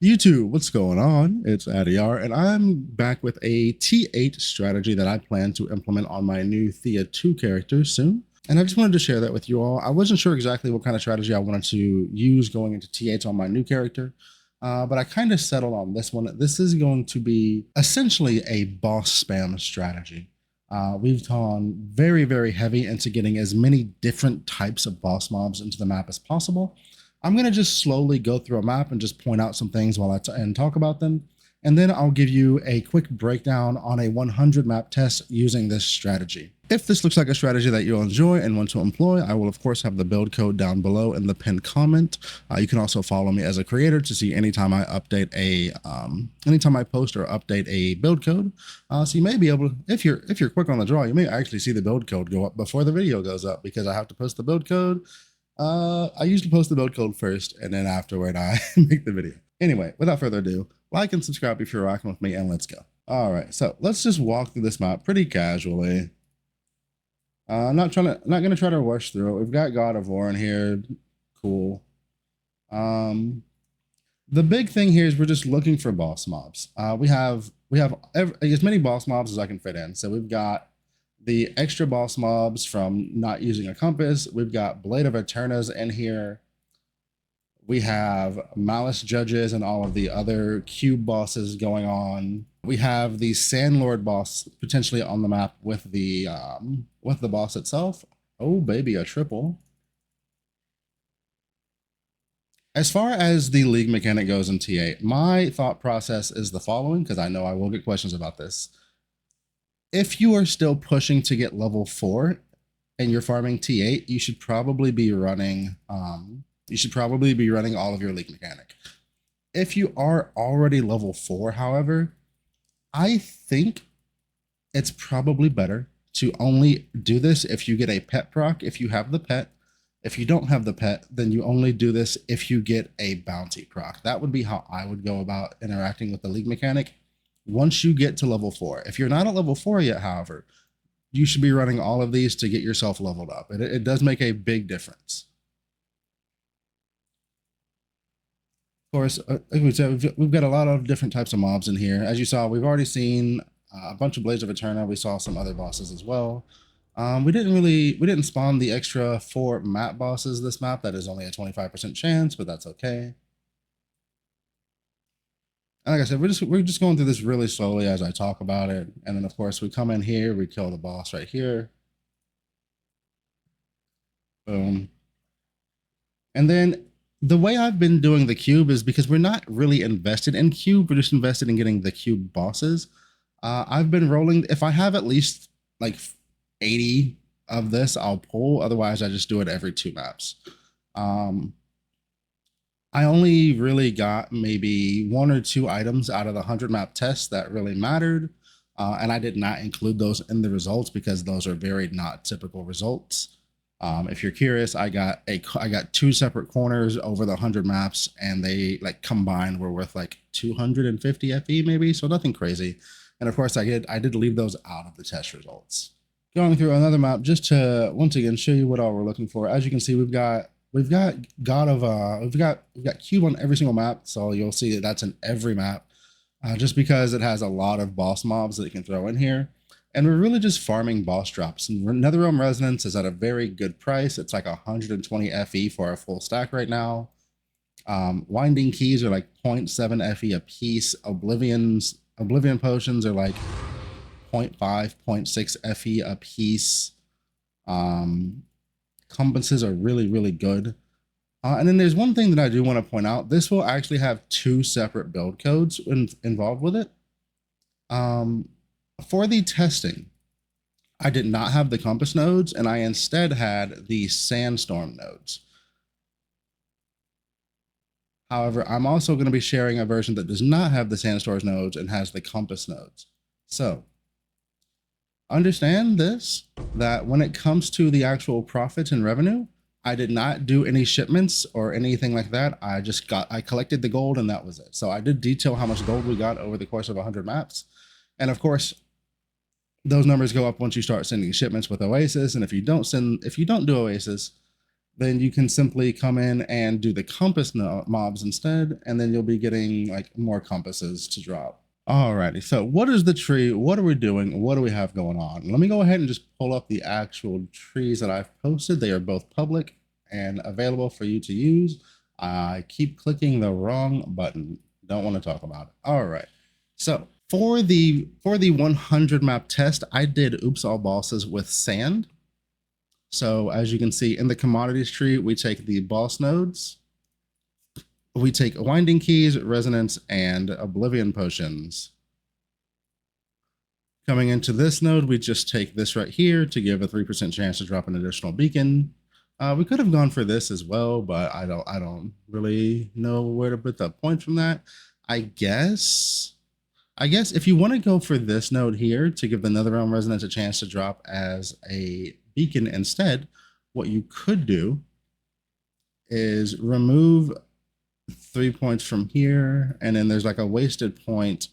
YouTube, what's going on? It's Adiyar, and I'm back with a T8 strategy that I plan to implement on my new Thea 2 character soon. And I just wanted to share that with you all. I wasn't sure exactly what kind of strategy I wanted to use going into T8s on my new character, but I kind of settled on this one. This is going to be essentially a boss spam strategy. We've gone very, very heavy into getting as many different types of boss mobs into the map as possible. I'm going to just slowly go through a map and just point out some things while and talk about them. And then I'll give you a quick breakdown on a 100 map test using this strategy. If this looks like a strategy that you'll enjoy and want to employ, I will of course have the build code down below in the pinned comment. You can also follow me as a creator to see anytime I update anytime I post or update a build code. So you may be able to, if you're quick on the draw, you may actually see the build code go up before the video goes up because I have to post the build code. I usually post the build code first, and then afterward I make the video. Anyway, without further ado, like and subscribe if you're rocking with me, and let's go. All right, so let's just walk through this map pretty casually. Not gonna try to rush through it. We've got God of War in here, cool. The big thing here is we're just looking for boss mobs. We have as many boss mobs as I can fit in. So we've got the extra boss mobs from not using a compass. We've got Blade of Eternas in here. We have Malice Judges and all of the other cube bosses going on. We have the Sandlord boss potentially on the map with the boss itself. Oh baby, a triple. As far as the league mechanic goes in T8, my thought process is the following, because I know I will get questions about this. If you are still pushing to get level 4 and you're farming T8, you should probably be running all of your league mechanic. If you are already level 4, however, I think it's probably better to only do this if you get a pet proc, if you have the pet. If you don't have the pet, then you only do this if you get a bounty proc. That would be how I would go about interacting with the league mechanic once you get to level 4. If you're not at level 4 yet, however, you should be running all of these to get yourself leveled up. It does make a big difference. Of course, like we said, we've got a lot of different types of mobs in here. As you saw, we've already seen a bunch of Blades of Eterna. We saw some other bosses as well. We didn't spawn the extra 4 map bosses this map. That is only a 25% chance, but that's okay. And like I said, we're just going through this really slowly as I talk about it. And then of course we come in here, we kill the boss right here. Boom. And then the way I've been doing the cube is because we're not really invested in cube, we're just invested in getting the cube bosses. I've been rolling, if I have at least like 80 of this, I'll pull. Otherwise, I just do it every 2 maps. I only really got maybe 1 or 2 items out of the 100 map test that really mattered. And I did not include those in the results because those are very not typical results. If you're curious, I got 2 separate corners over the 100 maps, and they like combined were worth like 250 FE maybe, so nothing crazy. And of course, I did leave those out of the test results. Going through another map just to once again show you what all we're looking for. As you can see, we've got cube on every single map, so you'll see that that's in every map, just because it has a lot of boss mobs that you can throw in here. And we're really just farming boss drops. And Netherrealm Resonance is at a very good price. It's like 120 FE for a full stack right now. Winding Keys are like 0.7 FE a piece. Oblivion Potions are like 0.5, 0.6 FE a piece. Compasses are really, really good. And then there's one thing that I do want to point out. This will actually have 2 separate build codes involved with it. For the testing, I did not have the compass nodes, and I instead had the sandstorm nodes. However, I'm also going to be sharing a version that does not have the sandstorm nodes and has the compass nodes. So understand this, that when it comes to the actual profits and revenue, I did not do any shipments or anything like that. I collected the gold and that was it. So I did detail how much gold we got over the course of 100 maps. And of course, those numbers go up once you start sending shipments with Oasis. And if you don't do Oasis, then you can simply come in and do the compass mobs instead, and then you'll be getting like more compasses to drop. Alrighty, so what is the tree? What are we doing? What do we have going on? Let me go ahead and just pull up the actual trees that I've posted. They are both public and available for you to use. I keep clicking the wrong button. Don't want to talk about it. All right. So for the 100 map test, I did oops all bosses with sand. So as you can see in the commodities tree, we take the boss nodes, we take winding keys, resonance, and oblivion potions. Coming into this node, we just take this right here to give a 3% chance to drop an additional beacon. We could have gone for this as well, but I don't really know where to put the point from that. I guess if you want to go for this node here to give the Netherrealm Resonance a chance to drop as a beacon instead, what you could do is remove 3 points from here, and then there's like a wasted point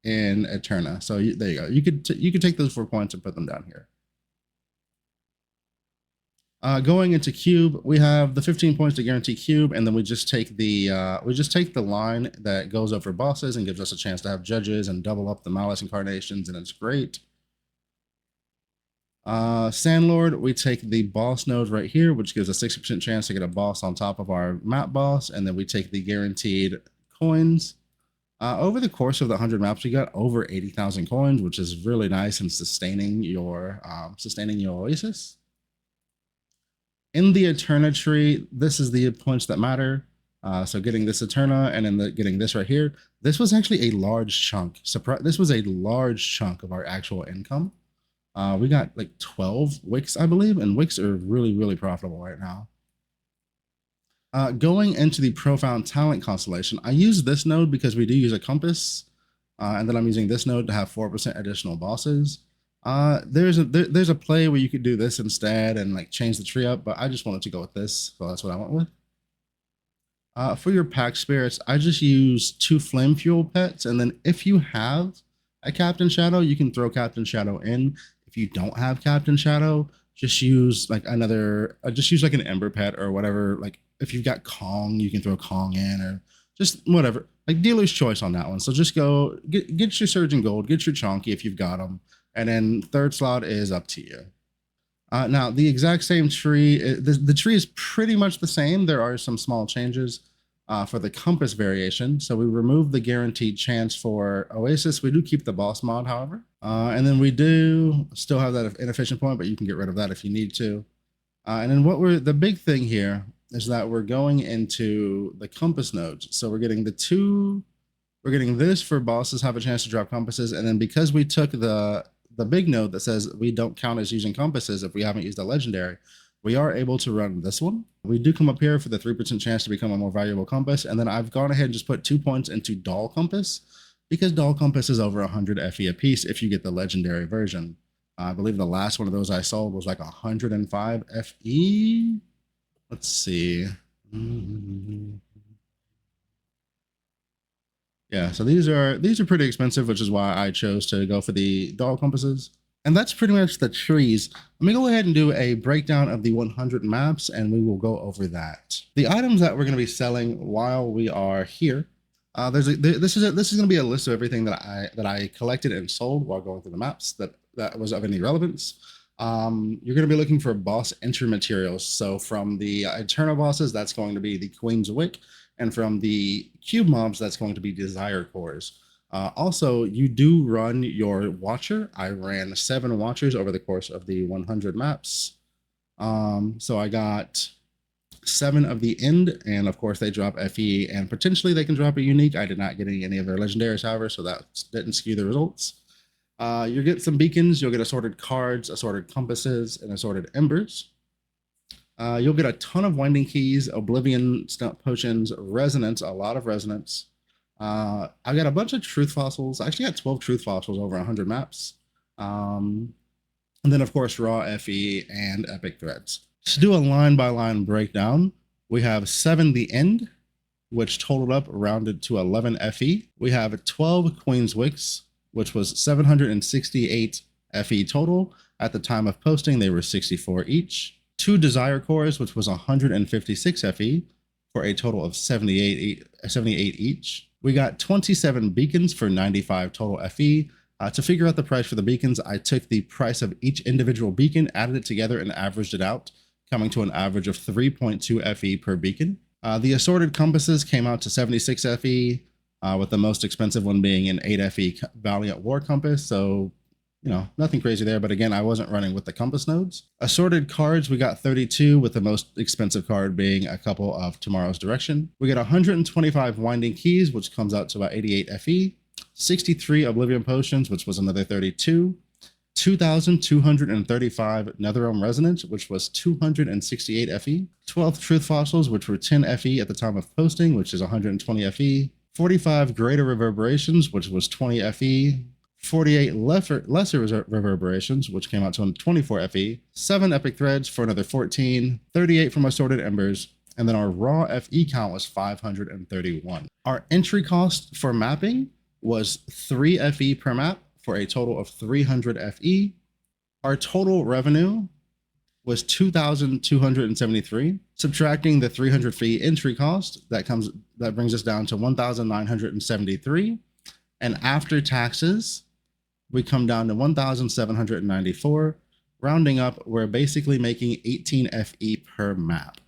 in Eterna. So there you go. You could take those 4 points and put them down here. Going into cube, we have the 15 points to guarantee cube, and then we just take the line that goes over bosses and gives us a chance to have judges and double up the Malice incarnations, and it's great. Sandlord, we take the boss node right here, which gives a 60% chance to get a boss on top of our map boss, and then we take the guaranteed coins. Over the course of the 100 maps, we got over 80,000 coins, which is really nice in sustaining your Oasis. In the Eterna tree, this is the points that matter. So getting this Eterna and then getting this right here, this was actually a large chunk. This was a large chunk of our actual income. We got like 12 wicks, I believe, and wicks are really, really profitable right now. Going into the Profound Talent constellation, I use this node because we do use a compass, and then I'm using this node to have 4% additional bosses. There's a play where you could do this instead and like change the tree up, but I just wanted to go with this, so that's what I went with. For your pack spirits, I just use 2 flame fuel pets, and then if you have a Captain Shadow, you can throw Captain Shadow in. If you don't have Captain Shadow, just use like just use like an Ember pet or whatever. Like if you've got Kong, you can throw Kong in, or just whatever. Like dealer's choice on that one. So just go get your Surgeon Gold, get your Chonky if you've got them, and then third slot is up to you. Now the exact same tree, the tree is pretty much the same. There are some small changes for the compass variation. So we remove the guaranteed chance for Oasis. We do keep the boss mod, however. And then we do still have that inefficient point, but you can get rid of that if you need to. And then the big thing here is that we're going into the compass nodes. So we're getting we're getting this for bosses have a chance to drop compasses. And then because we took the big node that says we don't count as using compasses if we haven't used a legendary, we are able to run this one. We do come up here for the 3% chance to become a more valuable compass. And then I've gone ahead and just put 2 points into Doll Compass, because Doll Compass is over 100 FE a piece if you get the legendary version. I believe the last one of those I sold was like 105 FE. Let's see. Yeah, so these are pretty expensive, which is why I chose to go for the Doll Compasses. And that's pretty much the trees. Let me go ahead and do a breakdown of the 100 maps, and we will go over that. The items that we're going to be selling while we are here, this is going to be a list of everything that I collected and sold while going through the maps that was of any relevance. You're going to be looking for boss enter materials. So from the Eternal bosses, that's going to be the Queen's Wick, and from the cube mobs, that's going to be Desire Cores. Also, you do run your Watcher. I ran 7 Watchers over the course of the 100 maps. So I got 7 of the end, and of course they drop FE, and potentially they can drop a unique. I did not get any of their legendaries, however, so that didn't skew the results. You'll get some beacons, you'll get assorted cards, assorted compasses, and assorted embers. You'll get a ton of winding keys, oblivion potions, resonance, a lot of resonance. I got a bunch of truth fossils. I actually got 12 truth fossils over 100 maps. And then, of course, raw FE and epic threads. To do a line-by-line breakdown, we have 7 the end, which totaled up rounded to 11 FE. We have 12 Queen's Wicks, which was 768 FE total. At the time of posting, they were 64 each. 2 Desire Cores, which was 156 FE for a total of 78 each. We got 27 Beacons for 95 total FE. To figure out the price for the beacons, I took the price of each individual beacon, added it together, and averaged it out, coming to an average of 3.2 FE per beacon. The assorted compasses came out to 76 FE, with the most expensive one being an 8 FE Valiant War Compass. So, you know, nothing crazy there. But again, I wasn't running with the compass nodes. Assorted cards, we got 32, with the most expensive card being a couple of Tomorrow's Direction. We got 125 Winding Keys, which comes out to about 88 FE. 63 Oblivion Potions, which was another 32. 2,235 Netherrealm Resonance, which was 268 FE. 12 Truth Fossils, which were 10 FE at the time of posting, which is 120 FE. 45 Greater Reverberations, which was 20 FE. 48 lesser Reverberations, which came out to 24 FE. 7 Epic Threads for another 14. 38 from Assorted Embers. And then our raw FE count was 531. Our entry cost for mapping was 3 FE per map for a total of 300 FE. Our total revenue was 2,273. Subtracting the 300 fee entry cost, that brings us down to 1,973. And after taxes, we come down to 1,794. Rounding up, we're basically making 18 FE per map.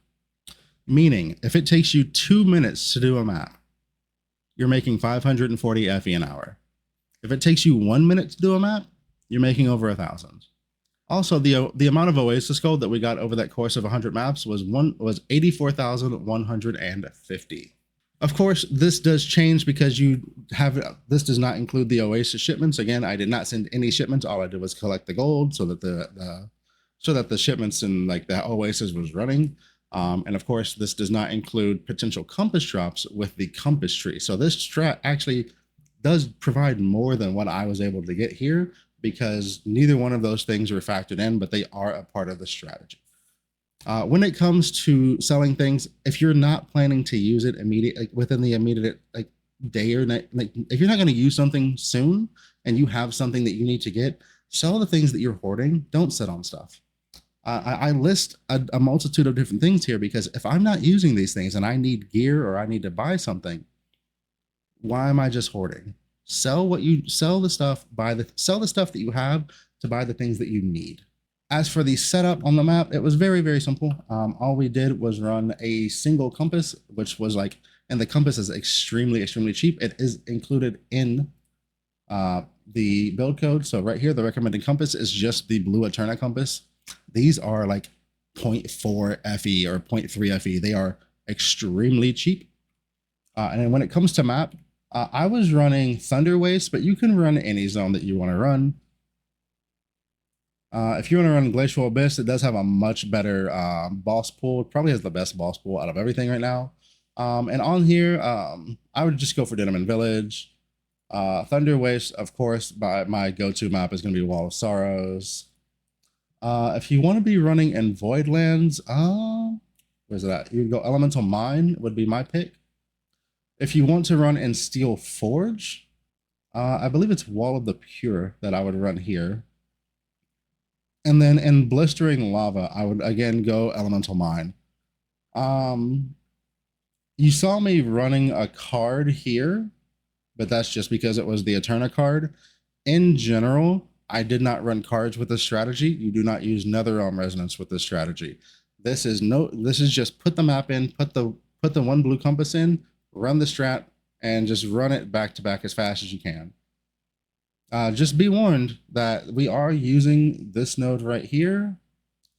Meaning, if it takes you 2 minutes to do a map, you're making 540 FE an hour. If it takes you 1 minute to do a map, you're making over 1,000. Also, the amount of Oasis gold that we got over that course of 100 maps was 84,150. Of course, this does change because this does not include the Oasis shipments. Again, I did not send any shipments. All I did was collect the gold so that the shipments and like the Oasis was running. And of course, this does not include potential compass drops with the compass tree. So this strat actually does provide more than what I was able to get here, because neither one of those things are factored in, but they are a part of the strategy. When it comes to selling things, if you're not planning to use it within the immediate day or night, if you're not going to use something soon and you have something that you need to get, sell the things that you're hoarding. Don't sit on stuff. I list a multitude of different things here because if I'm not using these things and I need gear or I need to buy something, why am I just hoarding? Sell the stuff that you have to buy the things that you need. As for the setup on the map, it was very, very simple. All we did was run a single compass, which was and the compass is extremely, extremely cheap. It is included in the build code. So right here, the recommended compass is just the blue Eterna compass. These are 0.4 FE or 0.3 FE. They are extremely cheap. And then when it comes to map, I was running Thunder Waste, but you can run any zone that you want to run. If you want to run Glacial Abyss, it does have a much better boss pool. It probably has the best boss pool out of everything right now. And on here, I would just go for Denim Village. Thunder Waste, of course, my go-to map is going to be Wall of Sorrows. If you want to be running in Voidlands, where's it at? You would go Elemental Mine would be my pick. If you want to run in Steel Forge, I believe it's Wall of the Pure that I would run here. And then in Blistering Lava, I would again go Elemental Mine. You saw me running a card here, but that's just because it was the Eterna card. In general, I did not run cards with this strategy. You do not use Netherrealm Resonance with this strategy. This is just put the map in, put the one blue compass in, run the strat, and just run it back to back as fast as you can. Just be warned that we are using this node right here.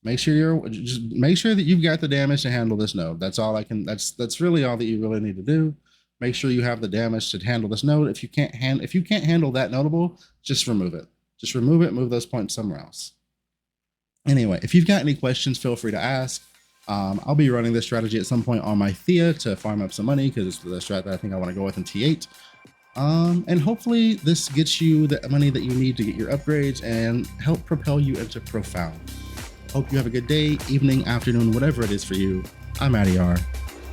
Make sure that you've got the damage to handle this node. That's all that's really all that you really need to do. Make sure you have the damage to handle this node. If you can't handle that notable, just remove it. Just remove it, move those points somewhere else. Anyway, if you've got any questions, feel free to ask. I'll be running this strategy at some point on my Thea to farm up some money because it's the strat that I think I want to go with in T8. And hopefully this gets you the money that you need to get your upgrades and help propel you into Profound. Hope you have a good day, evening, afternoon, whatever it is for you. I'm Adiyar.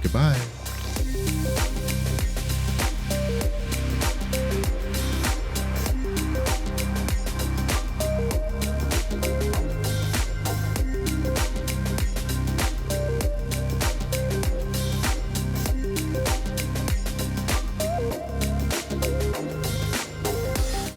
Goodbye.